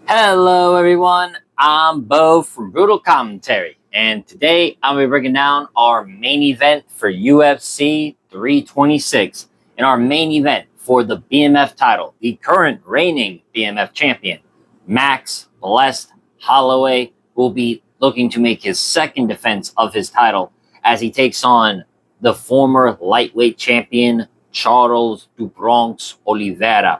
Hello, everyone. I'm Bo from Brutal Commentary, and today I'm going to be breaking down our main event for UFC 326. And our main event for the BMF title, the current reigning BMF champion, Max Blessed Holloway, will be looking to make his second defense of his title as he takes on the former lightweight champion, Charles du Bronx Olivera,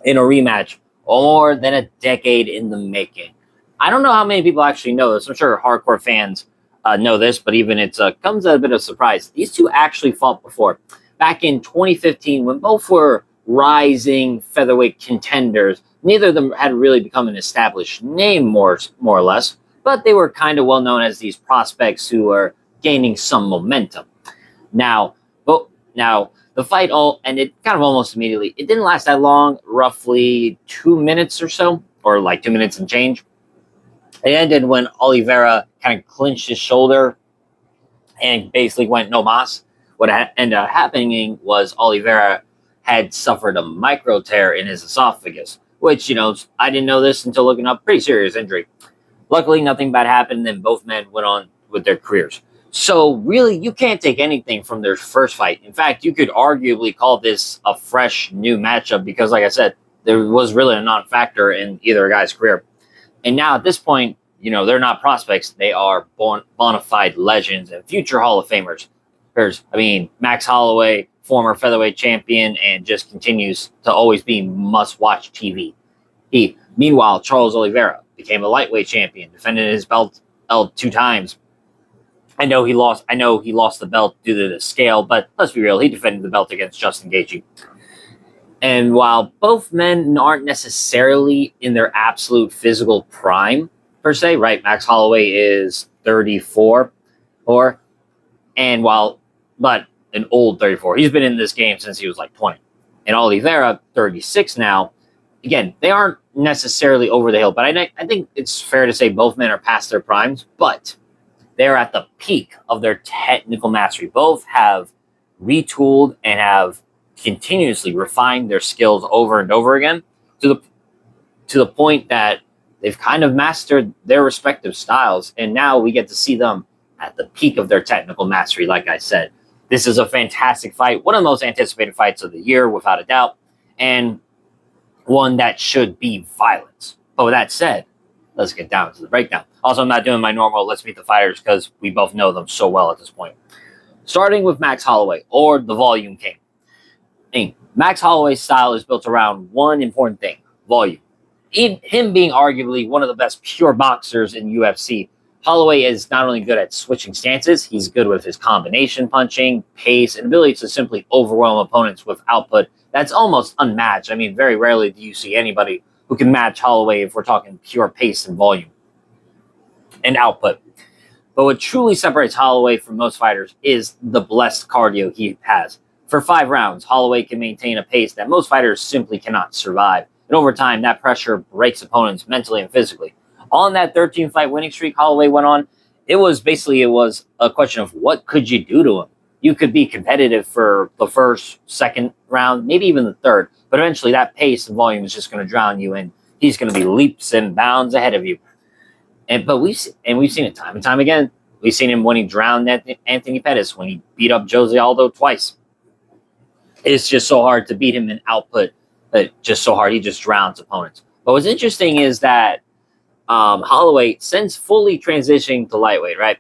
in a rematch more than a decade in the making. I don't know how many people actually know this. I'm sure hardcore fans know this, but even it comes as a bit of a surprise. These two actually fought before. Back in 2015, when both were rising featherweight contenders, neither of them had really become an established name, more or less, but they were kind of well known as these prospects who were gaining some momentum. Now, the fight all ended kind of almost immediately. It didn't last that long, roughly 2 minutes or so, or like 2 minutes and change. It ended when Oliveira kind of clinched his shoulder and basically went no mas. What ended up happening was Oliveira had suffered a micro tear in his esophagus, which, I didn't know this until looking up. Pretty serious injury. Luckily, nothing bad happened, and both men went on with their careers. So really, you can't take anything from their first fight. In fact, you could arguably call this a fresh new matchup because, like I said, there was really a non-factor in either guy's career. And now at this point, they're not prospects. They are bona fide legends and future Hall of Famers. Max Holloway, former featherweight champion, and just continues to always be must-watch TV. Meanwhile, Charles Olivera became a lightweight champion, defended his belt 2 times. I know he lost the belt due to the scale, but let's be real, he defended the belt against Justin Gaethje. And while both men aren't necessarily in their absolute physical prime, per se, right? Max Holloway is 34, but an old 34. He's been in this game since he was like 20. And Oliveira, 36 now. Again, they aren't necessarily over the hill, but I think it's fair to say both men are past their primes, but they're at the peak of their technical mastery. Both have retooled and have continuously refined their skills over and over again to the point that they've kind of mastered their respective styles. And now we get to see them at the peak of their technical mastery, like I said. This is a fantastic fight, one of the most anticipated fights of the year, without a doubt, and one that should be violence. But with that said, let's get down to the breakdown. Also, I'm not doing my normal let's meet the fighters because we both know them so well at this point. Starting with Max Holloway, or the Volume King. Max Holloway's style is built around one important thing: volume. Him being arguably one of the best pure boxers in UFC, Holloway is not only good at switching stances, he's good with his combination punching, pace, and ability to simply overwhelm opponents with output that's almost unmatched. Very rarely do you see anybody who can match Holloway if we're talking pure pace and volume and output. But what truly separates Holloway from most fighters is the blessed cardio he has. For 5 rounds, Holloway can maintain a pace that most fighters simply cannot survive. And over time, that pressure breaks opponents mentally and physically. On that 13-fight winning streak Holloway went on, it was a question of what could you do to him. You could be competitive for the first, second round, maybe even the third, but eventually that pace and volume is just going to drown you, and he's going to be leaps and bounds ahead of you. But we've seen it time and time again. We've seen him when he drowned Anthony Pettis, when he beat up Jose Aldo twice. It's just so hard to beat him in output, but just so hard he just drowns opponents. But what's interesting is that Holloway, since fully transitioning to lightweight, right?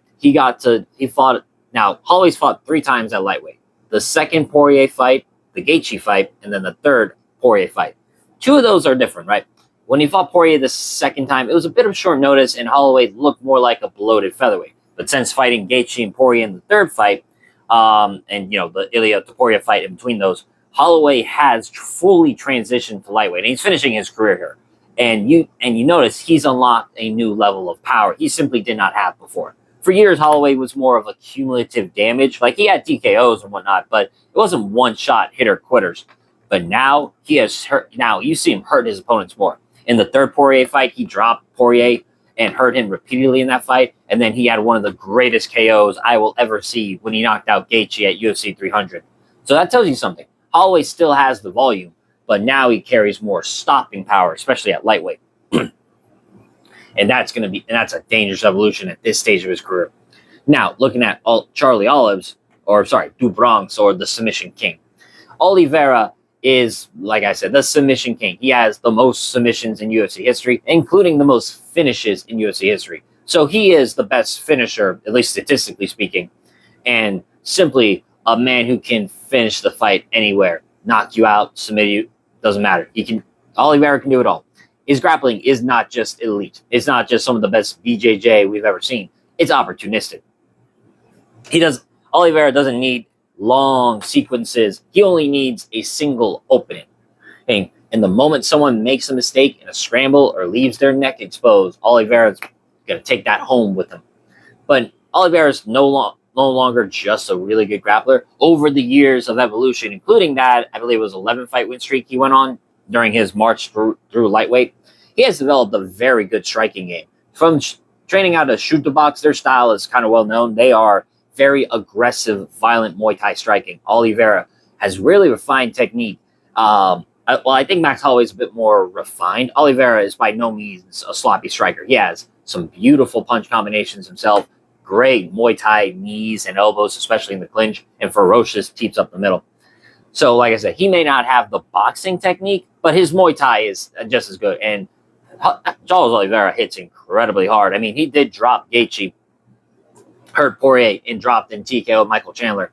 Holloway's fought 3 times at lightweight. The second Poirier fight, the Gaethje fight, and then the third Poirier fight. 2 of those are different, right? When he fought Poirier the second time, it was a bit of short notice, and Holloway looked more like a bloated featherweight. But since fighting Gaethje and Poirier in the third fight, the Ilya to Poirier fight in between those, Holloway has fully transitioned to lightweight, and he's finishing his career here. And you notice he's unlocked a new level of power he simply did not have before. For years, Holloway was more of a cumulative damage. Like, he had TKOs and whatnot, but it wasn't one-shot hitter-quitters. But now you see him hurt his opponents more. In the third Poirier fight, he dropped Poirier and hurt him repeatedly in that fight. And then he had one of the greatest KOs I will ever see when he knocked out Gaethje at UFC 300. So that tells you something. Holloway still has the volume, but now he carries more stopping power, especially at lightweight. And that's a dangerous evolution at this stage of his career. Now, looking at Charlie Olives, Du Bronx, or the Submission King. Oliveira is, like I said, the Submission King. He has the most submissions in UFC history, including the most finishes in UFC history. So he is the best finisher, at least statistically speaking, and simply a man who can finish the fight anywhere, knock you out, submit you, doesn't matter. Oliveira can do it all. His grappling is not just elite. It's not just some of the best BJJ we've ever seen. It's opportunistic. Oliveira doesn't need long sequences. He only needs a single opening. And the moment someone makes a mistake in a scramble or leaves their neck exposed, Oliveira's going to take that home with him. But Oliveira's no longer just a really good grappler. Over the years of evolution, including that, I believe it was 11-fight win streak he went on during his march through lightweight, he has developed a very good striking game. From training out to shoot the box, their style is kind of well known. They are very aggressive, violent Muay Thai striking. Oliveira has really refined technique. I think Max Holloway is a bit more refined. Oliveira is by no means a sloppy striker. He has some beautiful punch combinations himself, great Muay Thai knees and elbows, especially in the clinch, and ferocious teeps up the middle. So, like I said, he may not have the boxing technique, but his Muay Thai is just as good. And Charles Olivera hits incredibly hard. I mean, he did drop Gaethje, hurt Poirier, and dropped in TKO Michael Chandler.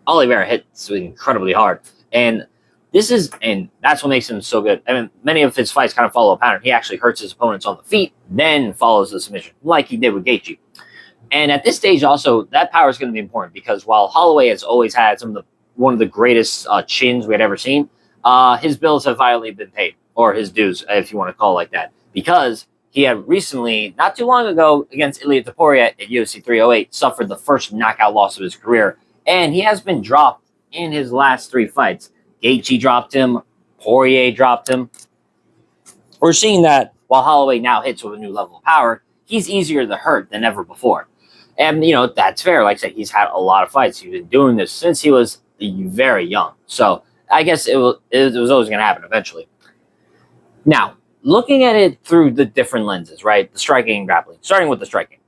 Olivera hits incredibly hard. And that's what makes him so good. I mean, many of his fights kind of follow a pattern. He actually hurts his opponents on the feet, then follows the submission, like he did with Gaethje. And at this stage, also, that power is going to be important because while Holloway has always had one of the greatest chins we had ever seen, his bills have finally been paid, or his dues, if you want to call it like that, because he had recently, not too long ago, against Ilia Topuria at UFC 308, suffered the first knockout loss of his career, and he has been dropped in his last 3 fights. Gaethje dropped him, Poirier dropped him. We're seeing that while Holloway now hits with a new level of power, he's easier to hurt than ever before. And, that's fair. Like I said, he's had a lot of fights. He's been doing this since he was very young. So I guess it was always going to happen eventually. Now, looking at it through the different lenses, right? The striking and grappling. Starting with the striking.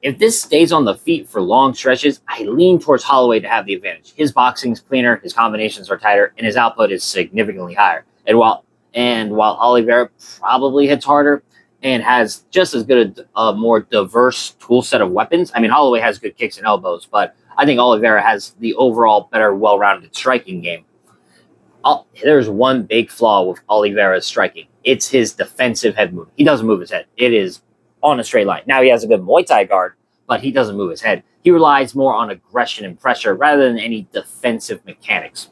If this stays on the feet for long stretches, I lean towards Holloway to have the advantage. His boxing's cleaner, his combinations are tighter, and his output is significantly higher. And while Oliveira probably hits harder and has just as good a more diverse tool set of weapons, I mean, Holloway has good kicks and elbows, but I think Oliveira has the overall better, well-rounded striking game. There's one big flaw with Oliveira's striking. It's his defensive head move. He doesn't move his head. It is on a straight line. Now, he has a good Muay Thai guard, but he doesn't move his head. He relies more on aggression and pressure rather than any defensive mechanics.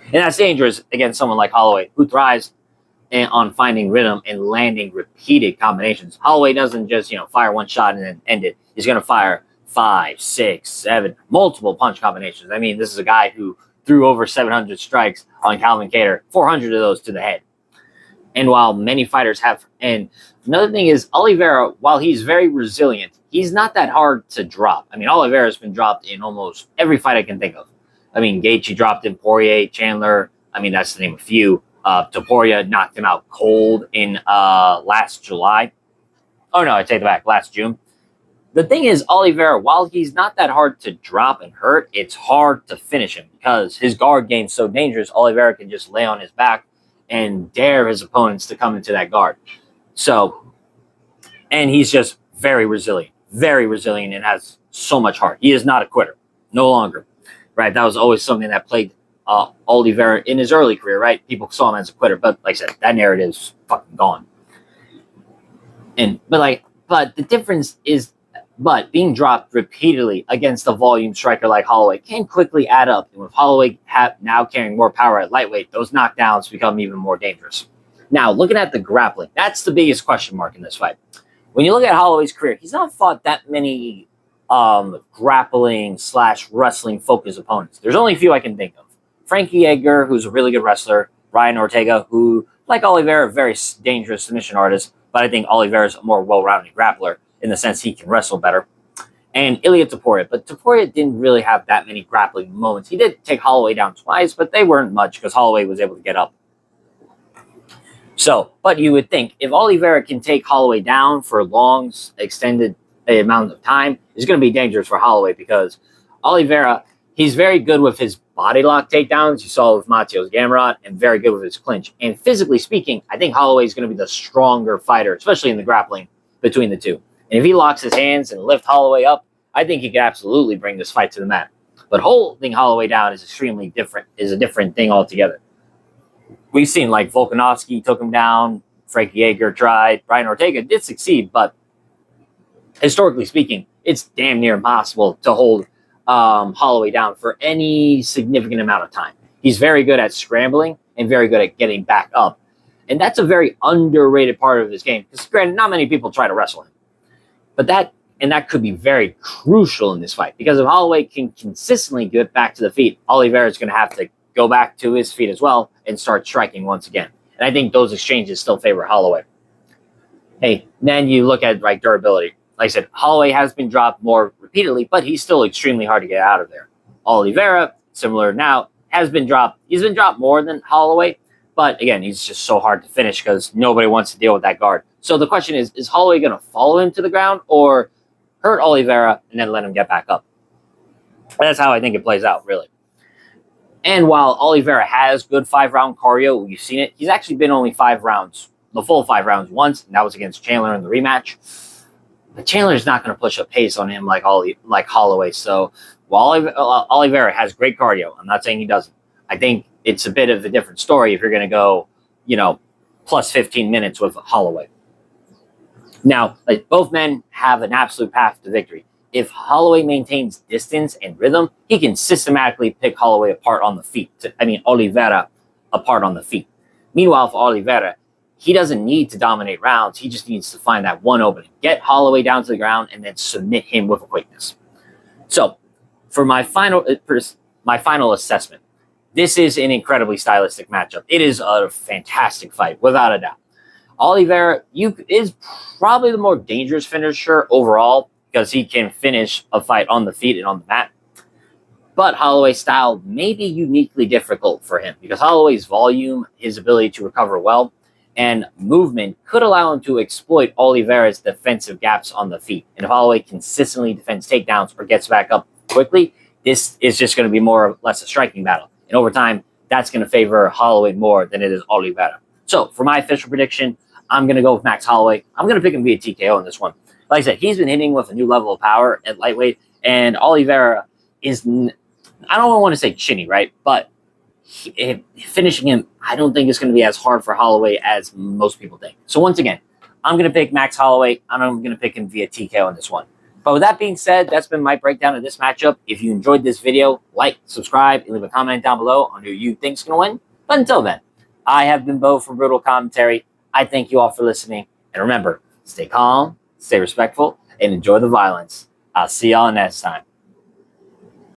And that's dangerous against someone like Holloway, who thrives on finding rhythm and landing repeated combinations. Holloway doesn't just, fire one shot and then end it. He's going to fire 5, 6, 7, multiple punch combinations. I mean, this is a guy who threw over 700 strikes on Calvin Kattar, 400 of those to the head. And while many fighters have, and another thing is Oliveira, while he's very resilient, he's not that hard to drop. I mean, Oliveira's been dropped in almost every fight I can think of. I mean, Gaethje dropped him, Poirier, Chandler. I mean, that's to name a few. Topuria knocked him out cold in last July. Oh, no, I take it back, last June. The thing is, Oliveira, while he's not that hard to drop and hurt, it's hard to finish him because his guard game's so dangerous. Oliveira can just lay on his back and dare his opponents to come into that guard. So, and he's just very resilient and has so much heart. He is not a quitter, no longer, right? That was always something that plagued Oliveira in his early career, right? People saw him as a quitter, but like I said, that narrative's fucking gone. But the difference is, being dropped repeatedly against a volume striker like Holloway can quickly add up. And with Holloway now carrying more power at lightweight, those knockdowns become even more dangerous. Now, looking at the grappling, that's the biggest question mark in this fight. When you look at Holloway's career, he's not fought that many grappling / wrestling focused opponents. There's only a few I can think of. Frankie Edgar, who's a really good wrestler. Ryan Ortega, who, like Oliveira, very dangerous submission artist, but I think Oliveira's a more well-rounded grappler in the sense he can wrestle better. And Ilia Topuria. But Topuria didn't really have that many grappling moments. He did take Holloway down twice, but they weren't much because Holloway was able to get up So, but you would think if Oliveira can take Holloway down for long, extended amount of time, it's going to be dangerous for Holloway because Oliveira, he's very good with his body lock takedowns. You saw with Mateo's Gamrot, and very good with his clinch. And physically speaking, I think Holloway is going to be the stronger fighter, especially in the grappling between the two. And if he locks his hands and lifts Holloway up, I think he could absolutely bring this fight to the mat. But holding Holloway down is extremely different, is a different thing altogether. We've seen like Volkanovski took him down, Frankie Edgar tried, Brian Ortega did succeed, but historically speaking, it's damn near impossible to hold Holloway down for any significant amount of time. He's very good at scrambling and very good at getting back up. And that's a very underrated part of his game. Because granted, not many people try to wrestle him. But that could be very crucial in this fight. Because if Holloway can consistently get back to the feet, Oliveira is going to have to go back to his feet as well and start striking once again. And I think those exchanges still favor Holloway. Hey, then you look at like durability. Like I said, Holloway has been dropped more repeatedly, but he's still extremely hard to get out of there. Oliveira, similar now, has been dropped. He's been dropped more than Holloway, but again, he's just so hard to finish because nobody wants to deal with that guard. So the question is Holloway going to follow him to the ground or hurt Oliveira and then let him get back up? That's how I think it plays out, really. And while Oliveira has good 5-round cardio, we've seen it, he's actually been only 5 rounds, the full 5 rounds once, and that was against Chandler in the rematch. But Chandler's not going to push a pace on him like Holloway. So while Oliveira has great cardio, I'm not saying he doesn't. I think it's a bit of a different story if you're going to go, plus 15 minutes with Holloway. Now, like, both men have an absolute path to victory. If Holloway maintains distance and rhythm, he can systematically pick Holloway apart on the feet. Oliveira apart on the feet. Meanwhile, for Oliveira, he doesn't need to dominate rounds. He just needs to find that one opening, get Holloway down to the ground, and then submit him with a quickness. So, for my final assessment, this is an incredibly stylistic matchup. It is a fantastic fight, without a doubt. Oliveira is probably the more dangerous finisher overall because he can finish a fight on the feet and on the mat. But Holloway's style may be uniquely difficult for him because Holloway's volume, his ability to recover well, and movement could allow him to exploit Oliveira's defensive gaps on the feet. And if Holloway consistently defends takedowns or gets back up quickly, this is just going to be more or less a striking battle. And over time, that's going to favor Holloway more than it is Oliveira. So for my official prediction, I'm going to go with Max Holloway. I'm going to pick him via TKO in this one. Like I said, he's been hitting with a new level of power at lightweight, and Oliveira is, I don't want to say chinny, right? But finishing him, I don't think it's going to be as hard for Holloway as most people think. So once again, I'm going to pick Max Holloway, and I'm going to pick him via TKO in this one. But with that being said, that's been my breakdown of this matchup. If you enjoyed this video, like, subscribe, and leave a comment down below on who you think's going to win. But until then, I have been Bo from Brutal Commentary. I thank you all for listening. And remember, stay calm, stay respectful, and enjoy the violence. I'll see y'all next time.